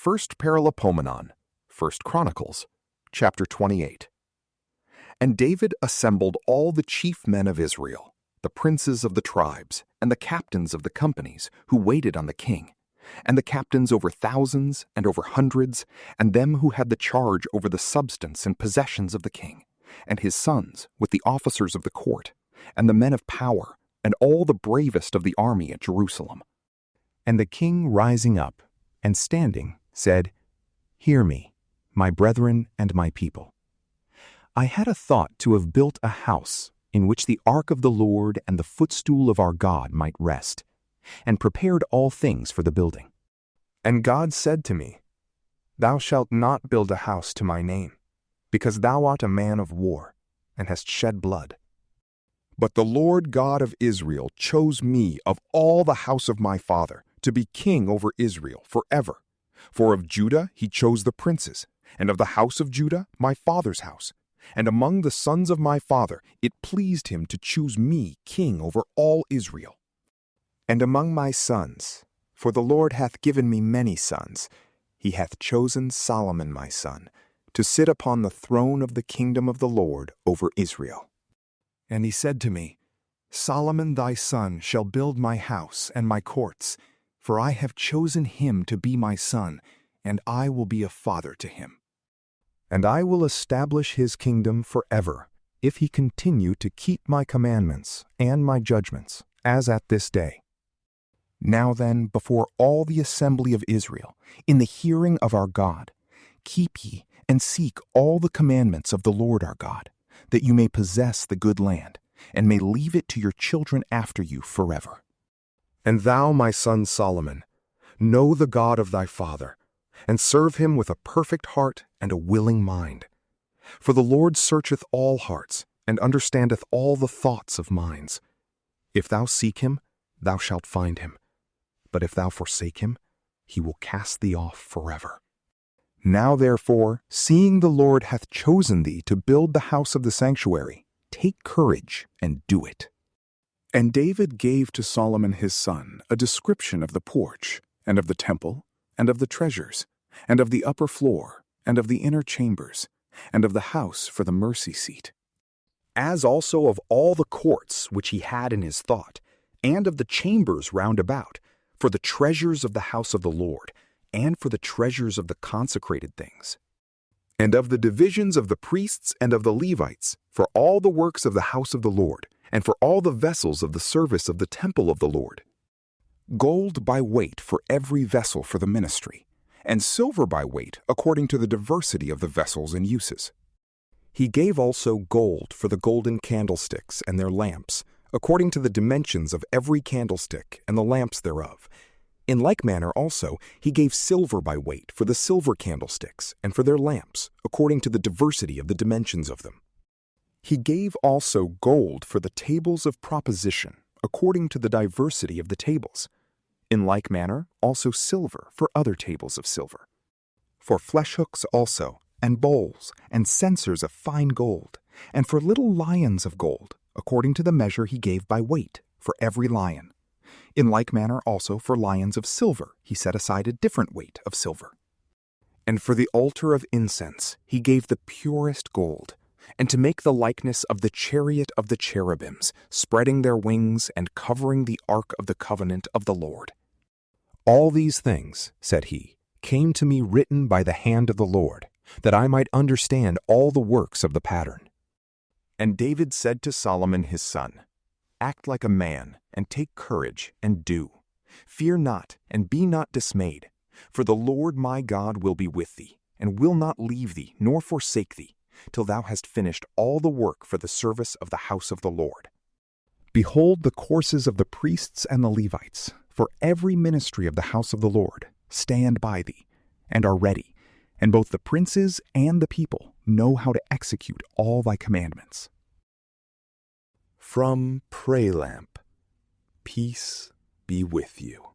First Paralipomenon, First Chronicles, chapter 28. And David assembled all the chief men of Israel, the princes of the tribes, and the captains of the companies who waited on the king, and the captains over thousands and over hundreds, and them who had the charge over the substance and possessions of the king, and his sons with the officers of the court, and the men of power, and all the bravest of the army at Jerusalem. And the king, rising up and standing, said, "Hear me, my brethren and my people. I had a thought to have built a house in which the ark of the Lord and the footstool of our God might rest, and prepared all things for the building. And God said to me, Thou shalt not build a house to my name, because thou art a man of war, and hast shed blood. But the Lord God of Israel chose me of all the house of my father to be king over Israel forever. For of Judah he chose the princes, and of the house of Judah my father's house. And among the sons of my father it pleased him to choose me king over all Israel. And among my sons, for the Lord hath given me many sons, he hath chosen Solomon my son, to sit upon the throne of the kingdom of the Lord over Israel. And he said to me, Solomon thy son shall build my house and my courts, for I have chosen him to be my son, and I will be a father to him. And I will establish his kingdom forever, if he continue to keep my commandments and my judgments, as at this day. Now then, before all the assembly of Israel, in the hearing of our God, keep ye and seek all the commandments of the Lord our God, that you may possess the good land, and may leave it to your children after you forever. And thou, my son Solomon, know the God of thy father, and serve him with a perfect heart and a willing mind. For the Lord searcheth all hearts, and understandeth all the thoughts of minds. If thou seek him, thou shalt find him. But if thou forsake him, he will cast thee off forever. Now therefore, seeing the Lord hath chosen thee to build the house of the sanctuary, take courage and do it. And David gave to Solomon his son a description of the porch, and of the temple, and of the treasures, and of the upper floor, and of the inner chambers, and of the house for the mercy seat, as also of all the courts which he had in his thought, and of the chambers round about, for the treasures of the house of the Lord, and for the treasures of the consecrated things, and of the divisions of the priests and of the Levites, for all the works of the house of the Lord, and for all the vessels of the service of the temple of the Lord. Gold by weight for every vessel for the ministry, and silver by weight according to the diversity of the vessels and uses. He gave also gold for the golden candlesticks and their lamps, according to the dimensions of every candlestick and the lamps thereof. In like manner also he gave silver by weight for the silver candlesticks and for their lamps, according to the diversity of the dimensions of them. He gave also gold for the tables of proposition, according to the diversity of the tables. In like manner also silver for other tables of silver. For flesh hooks also, and bowls, and censers of fine gold, and for little lions of gold, according to the measure he gave by weight, for every lion. In like manner also for lions of silver he set aside a different weight of silver. And for the altar of incense he gave the purest gold, and to make the likeness of the chariot of the cherubims, spreading their wings and covering the ark of the covenant of the Lord. All these things, said he, came to me written by the hand of the Lord, that I might understand all the works of the pattern. And David said to Solomon his son, Act like a man, and take courage, and do. Fear not, and be not dismayed, for the Lord my God will be with thee, and will not leave thee, nor forsake thee, till thou hast finished all the work for the service of the house of the Lord. Behold the courses of the priests and the Levites, for every ministry of the house of the Lord, stand by thee, and are ready, and both the princes and the people know how to execute all thy commandments. From PrayLamp, peace be with you.